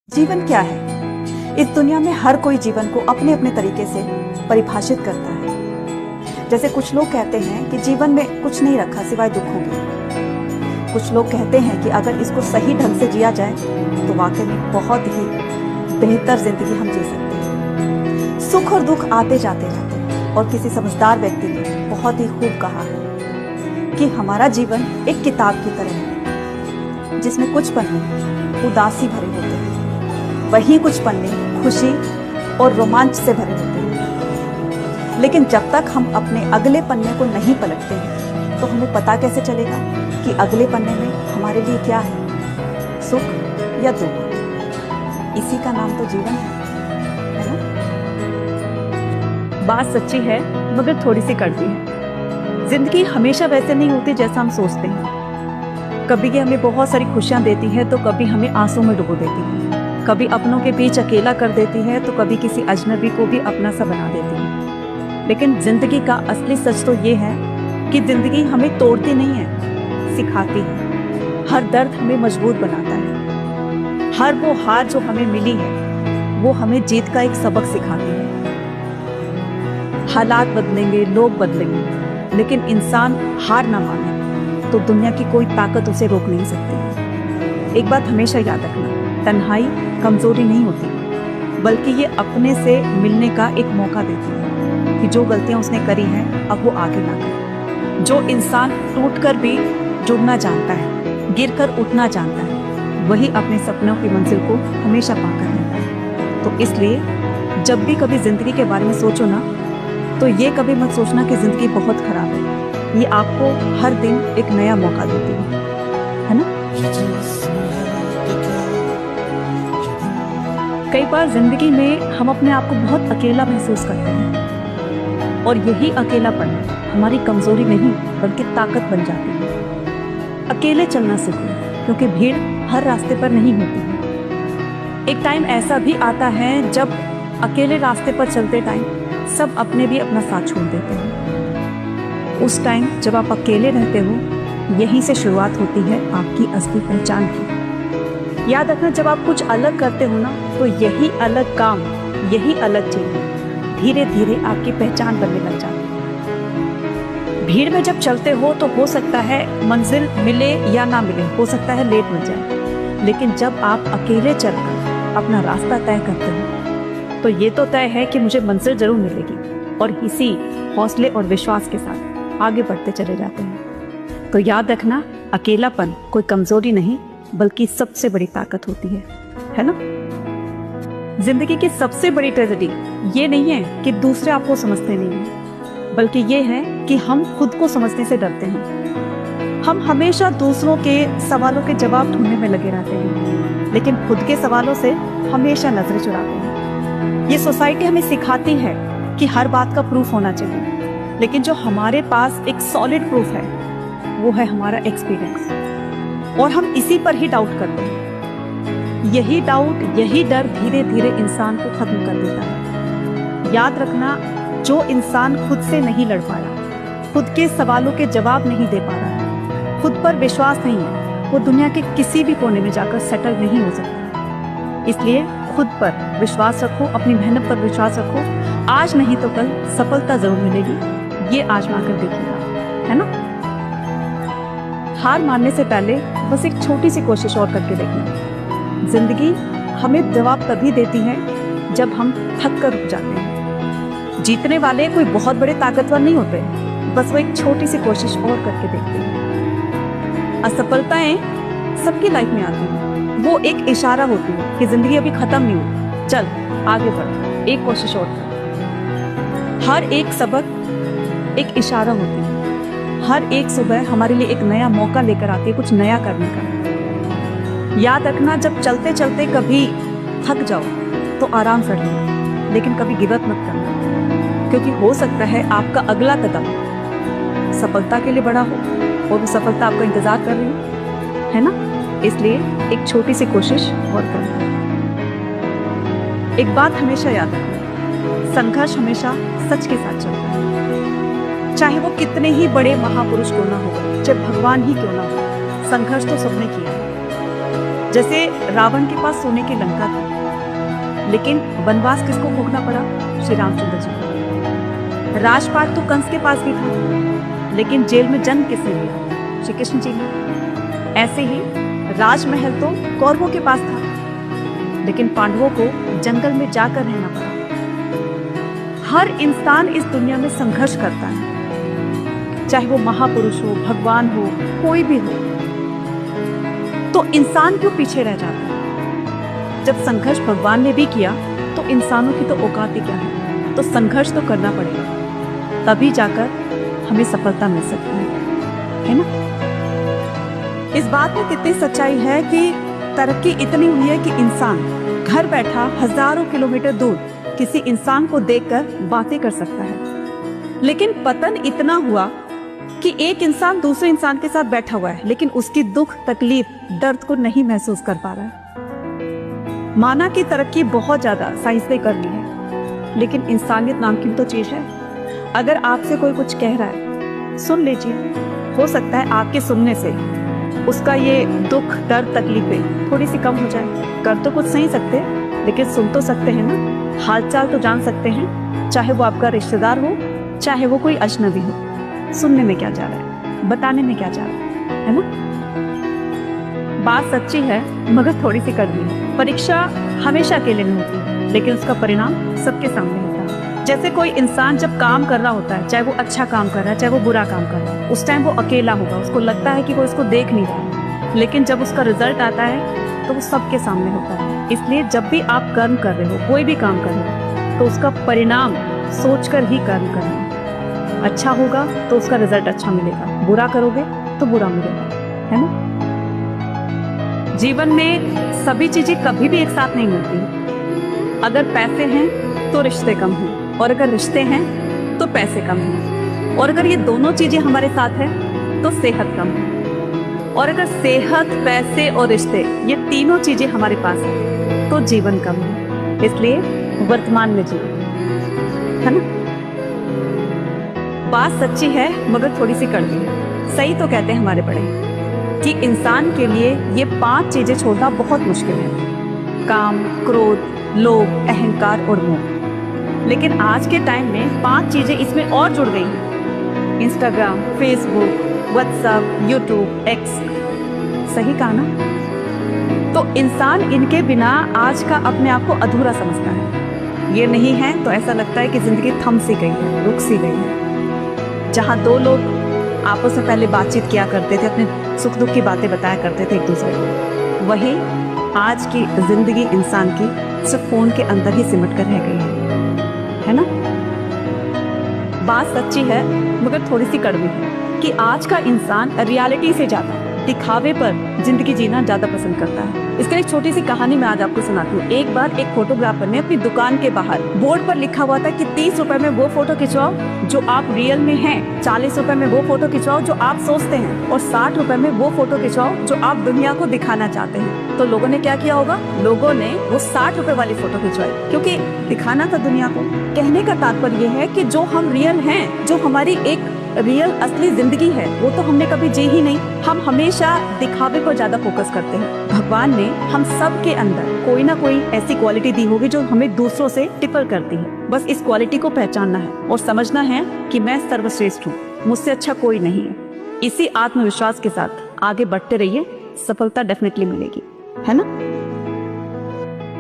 जीवन क्या है? इस दुनिया में हर कोई जीवन को अपने अपने तरीके से परिभाषित करता है। जैसे कुछ लोग कहते हैं कि जीवन में कुछ नहीं रखा सिवाय दुखों के। कुछ लोग कहते हैं कि अगर इसको सही ढंग से जिया जाए तो वाकई में बहुत ही बेहतर जिंदगी हम जी सकते हैं। सुख और दुख आते जाते रहते हैं और किसी समझदार व्यक्ति ने बहुत ही खूब कहा है कि हमारा जीवन एक किताब की तरह है जिसमें कुछ पन्ने उदासी भरे होते हैं, वहीं कुछ पन्ने खुशी और रोमांच से भरे होते हैं। लेकिन जब तक हम अपने अगले पन्ने को नहीं पलटते हैं तो हमें पता कैसे चलेगा कि अगले पन्ने में हमारे लिए क्या है, सुख या दुख। इसी का नाम तो जीवन है ना? बात सच्ची है मगर थोड़ी सी कड़वी है। जिंदगी हमेशा वैसे नहीं होती जैसा हम सोचते हैं। कभी ये हमें बहुत सारी खुशियां देती है तो कभी हमें आंसू में डुबो देती है, कभी अपनों के बीच अकेला कर देती है तो कभी किसी अजनबी को भी अपना सा बना देती है। लेकिन जिंदगी का असली सच तो ये है कि जिंदगी हमें तोड़ती नहीं है, सिखाती है। हर दर्द हमें मजबूत बनाता है। हर वो हार जो हमें मिली है वो हमें जीत का एक सबक सिखाती है। हालात बदलेंगे, लोग बदलेंगे, लेकिन इंसान हार ना माने तो दुनिया की कोई ताकत उसे रोक नहीं सकती। एक बात हमेशा याद रखना, तन्हाई कमजोरी नहीं होती बल्कि ये अपने से मिलने का एक मौका देती है कि जो गलतियां उसने करी हैं अब वो आगे ना करे। जो इंसान टूटकर भी जुड़ना जानता है, गिरकर उठना जानता है, वही अपने सपनों की मंजिल को हमेशा पाकर रहता है। तो इसलिए जब भी कभी जिंदगी के बारे में सोचो ना तो ये कभी मत सोचना कि जिंदगी बहुत खराब है। ये आपको हर दिन एक नया मौका देती है ना? कई बार जिंदगी में हम अपने आप को बहुत अकेला महसूस करते हैं और यही अकेलापन हमारी कमजोरी नहीं बल्कि ताकत बन जाती है। अकेले चलना सीखो क्योंकि भीड़ हर रास्ते पर नहीं होती है। एक टाइम ऐसा भी आता है जब अकेले रास्ते पर चलते टाइम सब अपने भी अपना साथ छोड़ देते हैं। उस टाइम जब आप अकेले रहते हो यहीं से शुरुआत होती है आपकी असली पहचान की। याद रखना, जब आप कुछ अलग करते हो ना तो यही अलग काम, यही अलग चीज धीरे धीरे आपकी पहचान बनने लग जाती है। भीड़ में जब चलते हो तो हो सकता है मंजिल मिले या ना मिले, हो सकता है लेट मिल जाए, लेकिन जब आप अकेले चलकर अपना रास्ता तय करते हो तो ये तो तय है कि मुझे मंजिल जरूर मिलेगी और इसी हौसले और विश्वास के साथ आगे बढ़ते चले जाते हैं। तो याद रखना, अकेलापन कोई कमजोरी नहीं बल्कि सबसे बड़ी ताकत होती है ना? जिंदगी की सबसे बड़ी ट्रेजेडी ये नहीं है कि दूसरे आपको समझते नहीं हैं, बल्कि ये है कि हम खुद को समझने से डरते हैं। हम हमेशा दूसरों के सवालों के जवाब ढूंढने में लगे रहते हैं, लेकिन खुद के सवालों से हमेशा नजरें चुराते हैं। ये सोसाइटी हमें सिखाती है कि हर बात का प्रूफ होना चाहिए, लेकिन जो हमारे पास एक सॉलिड प्रूफ है वो है हमारा एक्सपीरियंस, और हम इसी पर ही डाउट करते हैं। यही डाउट, यही डर धीरे धीरे इंसान को खत्म कर देता है। याद रखना, जो इंसान खुद से नहीं लड़ पा रहा, खुद के सवालों के जवाब नहीं दे पा रहा, खुद पर विश्वास नहीं है, वो दुनिया के किसी भी कोने में जाकर सेटल नहीं हो सकता। इसलिए खुद पर विश्वास रखो, अपनी मेहनत पर विश्वास रखो। आज नहीं तो कल सफलता जरूर मिलेगी, ये आजमा कर देखिएगा, है ना? हार मानने से पहले बस एक छोटी सी कोशिश और करके देखना। जिंदगी हमें जवाब तभी देती है जब हम थक कर रुक जाते हैं। जीतने वाले कोई बहुत बड़े ताकतवर नहीं होते, बस वो एक छोटी सी कोशिश और करके देखते हैं। असफलताएं सबकी लाइफ में आती हैं, वो एक इशारा होती है कि जिंदगी अभी खत्म नहीं हुई, चल आगे बढ़, एक कोशिश और कर। हर एक सबक एक इशारा होती है। हर एक सुबह हमारे लिए एक नया मौका लेकर आती है कुछ नया करने का। याद रखना, जब चलते चलते कभी थक जाओ तो आराम कर लो, लेकिन कभी गिव अप मत करना, क्योंकि हो सकता है आपका अगला कदम सफलता के लिए बड़ा हो और वो सफलता आपका इंतजार कर रही है ना? इसलिए एक छोटी सी कोशिश और करना। एक बात हमेशा याद रखना, संघर्ष हमेशा सच के साथ चलता है। चाहे वो कितने ही बड़े महापुरुष क्यों ना हो, चाहे भगवान ही क्यों ना हो, संघर्ष तो सबने किया है। जैसे रावण के पास सोने की लंका थी, लेकिन वनवास किसको भोगना पड़ा? श्री रामचंद्र जी को। राजपाट तो कंस के पास भी था, लेकिन जेल में जन्म किसने लिया? श्री कृष्ण जी ने। ऐसे ही राजमहल तो कौरवों के पास था, लेकिन पांडवों को जंगल में जाकर रहना पड़ा। हर इंसान इस दुनिया में संघर्ष करता है, चाहे वो महापुरुष हो, भगवान हो, कोई भी हो। तो इंसान क्यों पीछे रह जाता है? जब संघर्ष भगवान ने भी किया तो इंसानों की तो औकात ही क्या है। तो संघर्ष तो करना पड़ेगा, तभी जाकर हमें सफलता मिल सकती है ना? इस बात में कितनी सच्चाई है कि तरक्की इतनी हुई है कि इंसान घर बैठा हजारों किलोमीटर दूर किसी इंसान को देखकर बातें कर सकता है। लेकिन पतन इतना हुआ कि एक इंसान दूसरे इंसान के साथ बैठा हुआ है, लेकिन उसकी दुख, तकलीफ, दर्द को नहीं महसूस कर पा रहा है। माना कि तरक्की बहुत ज्यादा साइंस ने कर ली है, लेकिन इंसानियत नाम की तो चीज है। अगर आपसे कोई कुछ कह रहा है, सुन लीजिए। हो सकता है आपके सुनने से उसका ये दुख, दर्द, तकलीफें थोड़ी सी कम हो जाए। कर तो कुछ नहीं सकते, लेकिन सुन तो सकते हैं ना। हालचाल तो जान सकते हैं, चाहे वो आपका रिश्तेदार हो, चाहे वो कोई अजनबी हो। सुनने में क्या जा रहा है, बताने में क्या जा रहा है ना? बात सच्ची है, मगर थोड़ी सी कड़वी है। परीक्षा हमेशा अकेले में होती है, लेकिन उसका परिणाम सबके सामने होता है। जैसे कोई इंसान जब काम कर रहा होता है, चाहे वो अच्छा काम कर रहा है, चाहे वो बुरा काम कर रहा है, उस टाइम वो अकेला होगा, उसको लगता है कि कोई उसको देख नहीं रहा है। लेकिन जब उसका रिजल्ट आता है तो वो सबके सामने होता है। इसलिए जब भी आप कर्म कर रहे हो, कोई भी काम कर रहे हो, तो उसका परिणाम सोचकर ही कर्म करना। अच्छा होगा तो उसका रिजल्ट अच्छा मिलेगा, बुरा करोगे तो बुरा मिलेगा, है ना? जीवन में सभी चीजें कभी भी एक साथ नहीं मिलती। अगर पैसे हैं तो रिश्ते कम हैं, और अगर रिश्ते हैं तो पैसे कम हैं, और अगर ये दोनों चीजें हमारे साथ है तो सेहत कम है, और अगर सेहत, पैसे और रिश्ते, ये तीनों चीजें हमारे पास हैं तो जीवन कम है। इसलिए वर्तमान में जियो, है ना? बात सच्ची है, मगर थोड़ी सी कड़वी है। सही तो कहते हैं हमारे बड़े कि इंसान के लिए ये 5 चीजें छोड़ना बहुत मुश्किल है: काम, क्रोध, लोभ, अहंकार और मोह। लेकिन आज के टाइम में 5 चीजें इसमें और जुड़ गई हैं: Instagram, Facebook, WhatsApp, YouTube, x. सही कहा ना? तो इंसान इनके बिना आज का अपने आप को अधूरा समझता है। ये नहीं है तो ऐसा लगता है कि जिंदगी थम सी गई है, रुक सी गई है। जहाँ 2 लोग आपस में पहले बातचीत किया करते थे, अपने सुख दुख की बातें बताया करते थे एक दूसरे को, वही आज की जिंदगी इंसान की सिर्फ फोन के अंदर ही सिमट कर रह गई है ना? बात सच्ची है, मगर थोड़ी सी कड़वी है कि आज का इंसान रियलिटी से ज्यादा दिखावे पर जिंदगी जीना ज्यादा पसंद करता है। इसका एक छोटी सी कहानी मैं आज आपको सुनाती हूँ। एक बार एक फोटोग्राफर ने अपनी दुकान के बाहर बोर्ड पर लिखा हुआ था कि 30 रुपए में वो फोटो खिंचवाओ जो आप रियल में हैं, 40 रुपए में वो फोटो खिंचवाओ जो आप सोचते हैं, और 60 रुपए में वो फोटो खिंचवाओ जो आप दुनिया को दिखाना चाहते हैं। तो लोगों ने क्या किया होगा? लोगों ने वो 60 रुपए वाली फोटो खिंचवाई, क्योंकि दिखाना था दुनिया को। कहने का तात्पर्य ये है कि जो हम रियल हैं, जो हमारी एक रियल असली जिंदगी है, वो तो हमने कभी जी ही नहीं। हम हमेशा दिखावे पर ज्यादा फोकस करते हैं। भगवान ने हम सब के अंदर कोई ना कोई ऐसी क्वालिटी दी होगी जो हमें दूसरों से डिफर करती है। बस इस क्वालिटी को पहचानना है और समझना है कि मैं सर्वश्रेष्ठ हूँ, मुझसे अच्छा कोई नहीं है। इसी आत्मविश्वास के साथ आगे बढ़ते रहिए, सफलता डेफिनेटली मिलेगी, है ना?